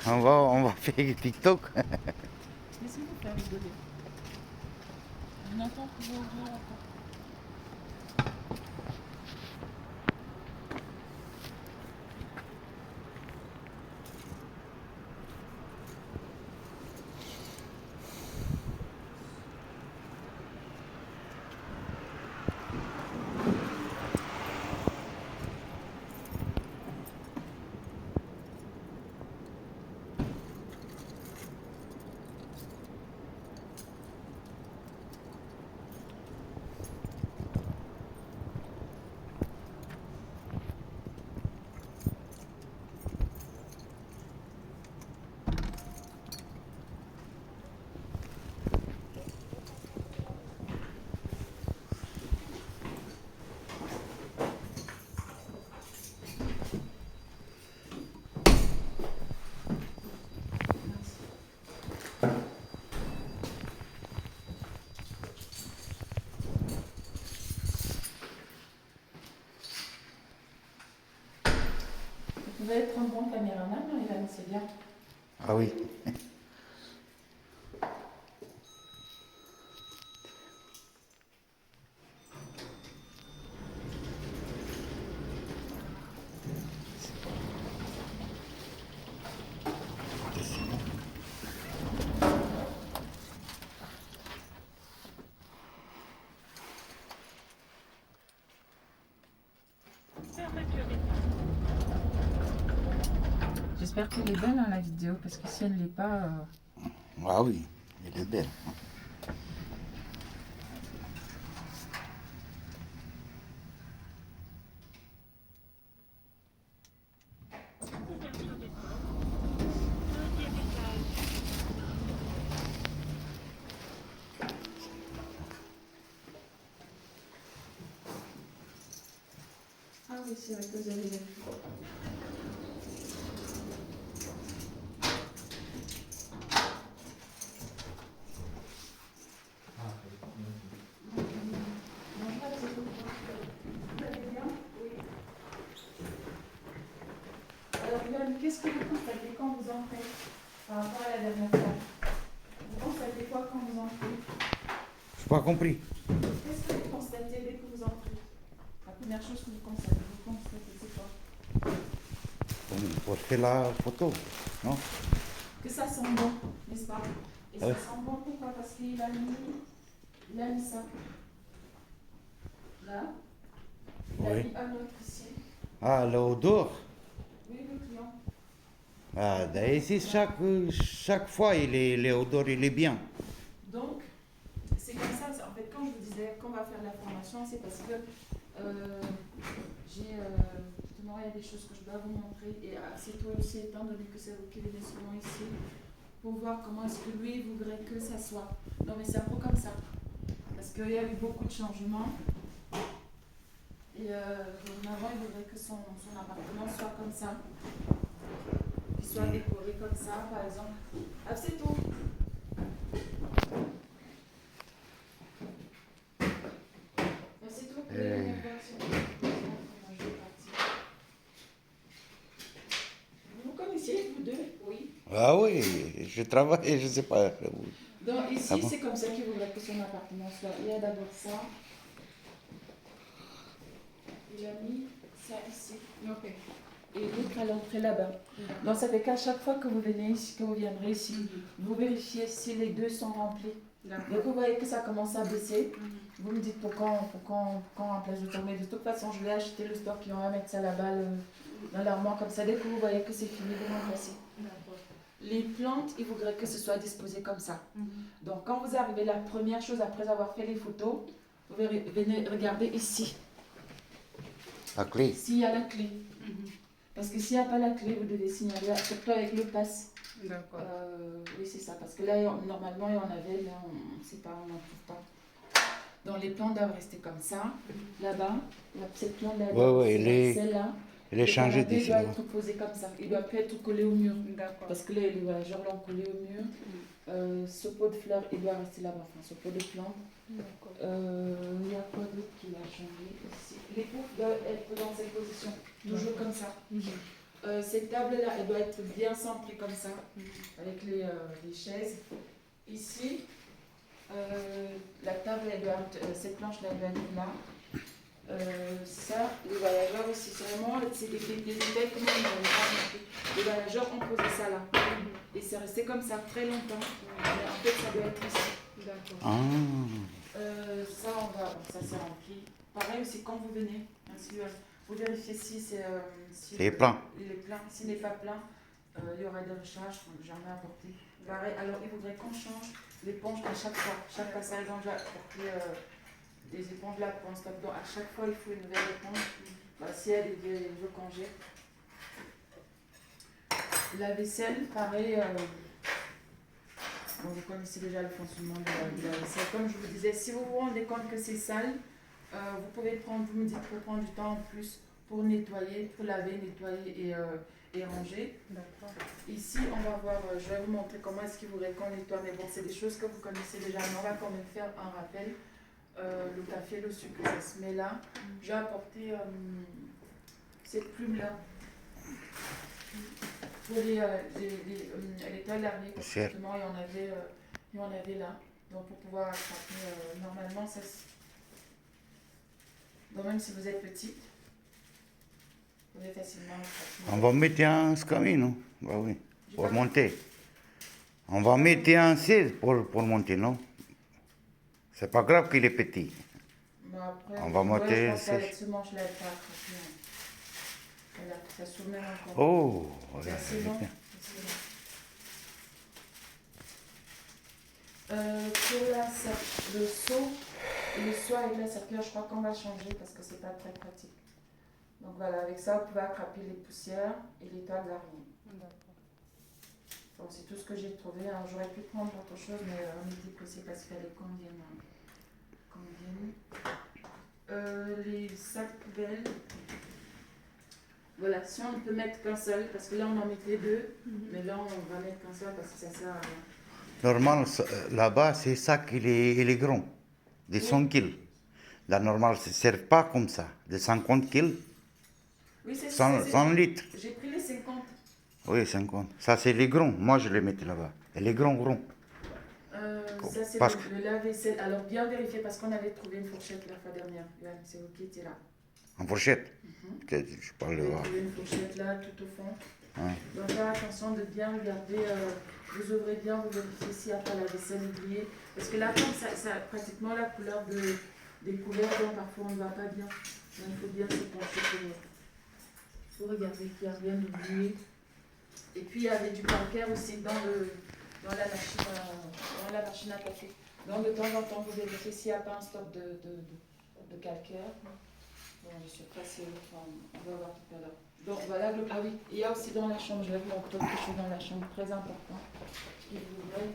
On va faire TikTok. Laissez-nous faire rigoler. On attend pour ouvrir la porte. Vous allez être un bon caméraman, Marie-Hélène, c'est bien. Ah oui. J'espère qu'elle est belle, hein, la vidéo, parce que si elle ne l'est pas... Ah oui, elle est belle. Ah oui, c'est vrai que vous avez vu. Alors, Yann, qu'est-ce que vous constatez quand vous entrez par rapport à la dernière fois? Vous constatez quoi quand vous entrez? Je n'ai pas compris. Qu'est-ce que vous constatez dès que vous entrez? La première chose que vous constatez, c'est quoi? Pour faire la photo, non? Que ça sent bon, n'est-ce pas? Et ça Ouais. sent bon pourquoi? Parce qu'il a mis ça. Là. Il a Oui. mis un autre ici. Ah, l'odeur. Oui, le client. Ah, ici, chaque fois, l'odeur, il est bien. Donc, c'est comme ça. En fait, quand je vous disais qu'on va faire la formation, c'est parce que justement, il y a des choses que je dois vous montrer. Et c'est toi aussi, étant donné que c'est vous qui venez souvent ici, pour voir comment est-ce que lui voudrait que ça soit. Non, mais c'est un peu comme ça. Parce qu'il y a eu beaucoup de changements. Et avant, il voudrait que son appartement soit comme ça. Qu'il soit décoré comme ça, par exemple. Ah, c'est tout. C'est tout. Vous connaissiez, vous deux? Oui. Ah oui, je travaille, je ne sais pas. Donc ici, Ah bon? c'est comme ça qu'il voudrait que son appartement soit. Il y a d'abord ça. Il a mis ça ici. Ok. Et l'autre à l'entrée là-bas. Donc ça fait qu'à chaque fois que vous venez ici, que vous viendrez ici, vous vérifiez si les deux sont remplis. Dès que vous voyez que ça commence à baisser, vous me dites pourquoi on remplace le tour. Mais de toute façon, je vais acheter le stock et on va mettre ça là-bas dans l'armoire comme ça. Dès que vous voyez que c'est fini, vous remplacez. Les plantes, il faudrait que ce soit disposé comme ça. Donc quand vous arrivez, la première chose après avoir fait les photos, vous venez regarder ici. La clé. S'il y a la clé. Parce que s'il n'y a pas la clé, vous devez signaler, surtout avec le pass. D'accord. Oui, c'est ça. Parce que là, normalement, il y en avait, mais on ne sait pas, on n'en trouve pas. Donc les plantes doivent rester comme ça. Là-bas, cette plante-là, celle-là. Elle est changée Il d'ici. doit être posé comme ça. Il ne doit plus être collé au mur. D'accord. Parce que là, les voyageurs l'ont collé au mur. Ce pot de fleurs, il doit rester là-bas. Enfin, ce pot de plantes. Il y a quoi d'autre qui va changer ici? Les poufs doivent être dans cette position. Toujours comme ça. Cette table-là, elle doit être bien centrée comme ça, avec les chaises. Ici, la table, elle doit être, cette planche-là, elle doit être là. Ça, les voyageurs aussi, c'est vraiment c'est des détails comme les voyageurs ont posé ça là. Et c'est resté comme ça très longtemps. Mais en fait, ça doit être ici. D'accord. Ah, Ça, ça c'est rempli. Pareil aussi, quand vous venez, vous vérifiez si c'est si c'est plein. il est plein. S'il n'est pas plein, il y aura des recharges, jamais apporté. Pareil, alors il faudrait qu'on change l'éponge à chaque fois. Chaque passage, donc j'ai apporté des éponges là pour un stock. Donc à chaque fois, il faut une nouvelle éponge. Si elle est vieille, je congèle. La vaisselle, pareil. Bon, vous connaissez déjà le fonctionnement de la vaisselle. Comme je vous disais, si vous vous rendez compte que c'est sale, vous pouvez prendre, vous me dites pour prendre du temps en plus pour nettoyer, pour laver, nettoyer et ranger. Ici, on va voir, je vais vous montrer comment est-ce qu'il voudrait qu'on nettoie. Mais bon, c'est des choses que vous connaissez déjà, mais on va quand même faire un rappel. Le café, le sucre, ça se met là. J'ai apporté cette plume-là pour les toiles lavées, parce que justement, il y en avait là. Donc, pour pouvoir attraper, normalement, ça se... Donc, même si vous êtes petite, vous pouvez facilement attraper. On va mettre un escalier, non? Bah oui, pour monter. On va mettre un 16 pour monter, non? C'est pas grave qu'il est petit. Bon, après, On va monter. Je pense qu'avec ce manche-là, elle pas attraper. Voilà, ça soumène encore. Oh, C'est assez long. Pour le seau et le seau avec la serpillère, je crois qu'on va changer parce que c'est pas très pratique. Donc voilà, avec ça, vous pouvez attraper les poussières et les toiles d'araignée. Donc c'est tout ce que j'ai trouvé. Alors j'aurais pu prendre autre chose, mais on était pressé parce qu'il fallait qu'on vienne. Les sacs poubelles. Voilà, si on ne peut mettre qu'un seul, parce que là on en mettait deux, mais là on va mettre qu'un seul parce que ça sert à rien. normal, là-bas, c'est ça qu'il est grand, de 100 kilos. La normale, ça ne sert pas comme ça, de 50 kilos, Oui, c'est 100 litres. J'ai pris les 50. Oui, 50. Ça, c'est les grands. Moi, je les mettais là-bas. Et les grands. Ça, c'est Parce le lave-vaisselle. Alors, bien vérifier parce qu'on avait trouvé une fourchette la fois dernière. C'est vous qui étiez là. En fourchette. Peut-être, je parle de Vous avez voir. trouvé une fourchette là, tout au fond. Ouais. Donc, faire attention de bien regarder. Vous ouvrez bien, vous vérifiez s'il n'y a pas la vaisselle oubliée. Parce que là, comme ça a pratiquement la couleur des couverts, donc parfois on ne va pas bien. Donc, il faut bien se pencher pour regarder qu'il n'y a rien oublié. Et puis, il y avait du calcaire aussi dans la machine à café. Donc, de temps en temps, vous vérifiez s'il n'y a pas un stock de calcaire. Bon, je suis pressée, on va voir tout à l'heure. Donc, voilà, ah oui, il y a aussi dans la chambre, je vais vous montrer quelque chose dans la chambre, très important. Qui voudrait,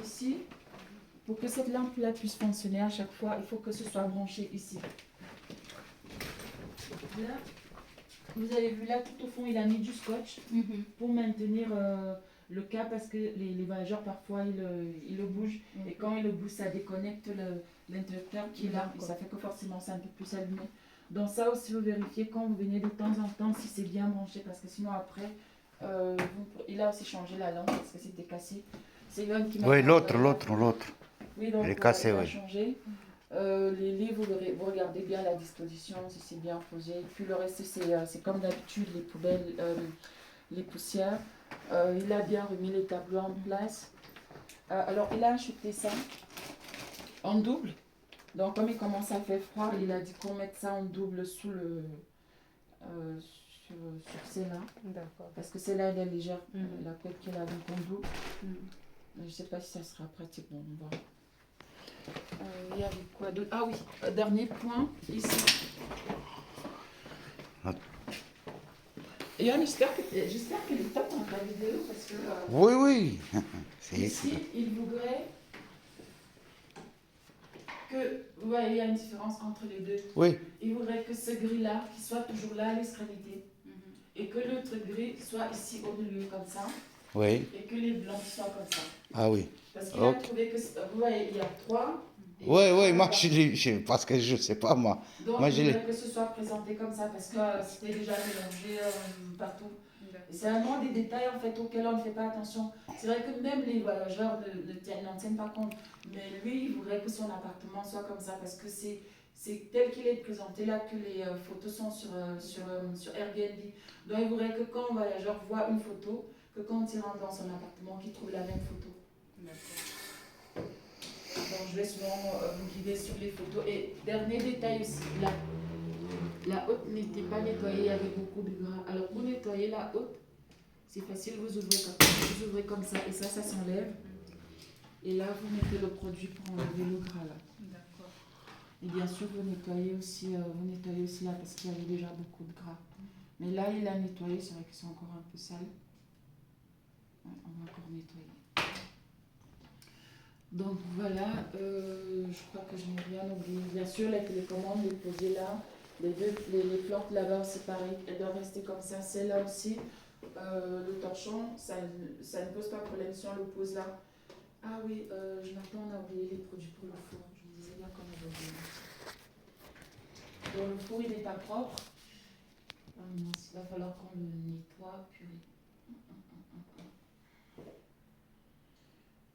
ici, pour que cette lampe-là puisse fonctionner à chaque fois, il faut que ce soit branché ici. Là, vous avez vu là, tout au fond, il a mis du scotch pour maintenir le câble parce que les voyageurs, parfois, ils le bougent. Et quand ils le bougent, ça déconnecte l'interrupteur qui est là. Et ça fait que forcément, ça ne peut plus s'allumer. Donc ça aussi, vous vérifiez quand vous venez de temps en temps si c'est bien branché. Parce que sinon, après, il a aussi changé la lampe parce que c'était cassé. C'est Yoann qui m'a... Oui, l'autre. Oui, donc il est cassé, il a oui. changé. Les livres, vous regardez bien la disposition, si c'est bien posé. Puis le reste, c'est comme d'habitude, les poubelles, les poussières. Il a bien remis les tableaux en place. Alors, il a acheté ça en double. Donc, comme il commence à faire froid, il a dit qu'on mette ça en double sous sur celle-là. D'accord. Parce que celle-là, elle est légère. La couette qu'elle a donc en double. Je ne sais pas si ça sera pratique. Bon, on va. Il y avait quoi d'autre? Ah oui, dernier point, ici. Et j'espère que les top dans la vidéo parce que... Oui. Ici, il voudrait que... Vous voyez, il y a une différence entre les deux. Oui. Il voudrait que ce gris-là, qui soit toujours là à l'extrémité, et que l'autre gris soit ici au milieu comme ça, Oui. et que les blancs soient comme ça. Ah oui. Parce qu'il a trouvé que... Vous voyez, il y a 3, Et Oui, moi, voilà. parce que je sais pas, moi. Donc, Moi, il je l'ai. voudrait que ce soit présenté comme ça parce que c'était déjà mélangé partout. D'accord. Et c'est vraiment des détails en fait auxquels on ne fait pas attention. C'est vrai que même les voyageurs n'en tiennent pas compte. Mais lui, il voudrait que son appartement soit comme ça parce que c'est tel qu'il est présenté là que les photos sont sur Airbnb. Donc, il voudrait que quand un voyageur voit une photo, que quand il rentre dans son appartement, qu'il trouve la même photo. D'accord. Donc, je vais souvent vous guider sur les photos. Et dernier détail aussi, la haute n'était pas nettoyée, il y avait beaucoup de gras. Alors, pour nettoyer la haute, c'est facile, vous ouvrez comme ça et ça s'enlève. Et là, vous mettez le produit pour enlever le gras là. D'accord. Et bien sûr, vous nettoyez aussi là parce qu'il y avait déjà beaucoup de gras. Mais là, il a nettoyé, c'est vrai que c'est encore un peu sale. Ouais, on va encore nettoyer. Donc voilà, je crois que je n'ai rien oublié. Bien sûr, la télécommande est posée là. Les plantes là-bas, c'est pareil, elles doivent rester comme ça. Celle-là aussi, le torchon, ça ne pose pas problème si on le pose là. Ah oui, Jonathan, on a oublié les produits pour le four. Je me disais bien qu'on avait oublié. Donc le four, il n'est pas propre. Ah mince, il va falloir qu'on le nettoie, purée.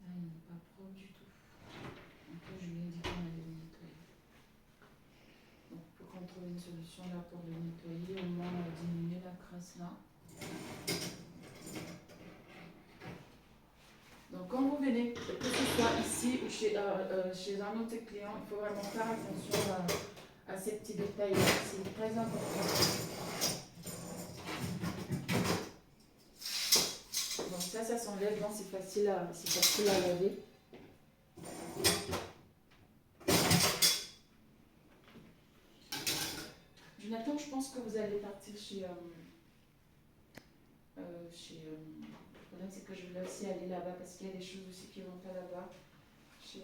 Ah, il n'est pas propre du tout. Donc là, je lui ai dit qu'on allait le nettoyer. Donc pour qu'on trouve une solution là pour le nettoyer, au moins diminuer la crasse là. Donc quand vous venez, que ce soit ici ou chez un autre client, il faut vraiment faire attention à ces petits détails-là. C'est très important. Donc ça s'enlève, donc c'est facile à laver. Jonathan, je pense que vous allez partir le problème, c'est que je voulais aussi aller là-bas parce qu'il y a des choses aussi qui vont pas là-bas. Chez,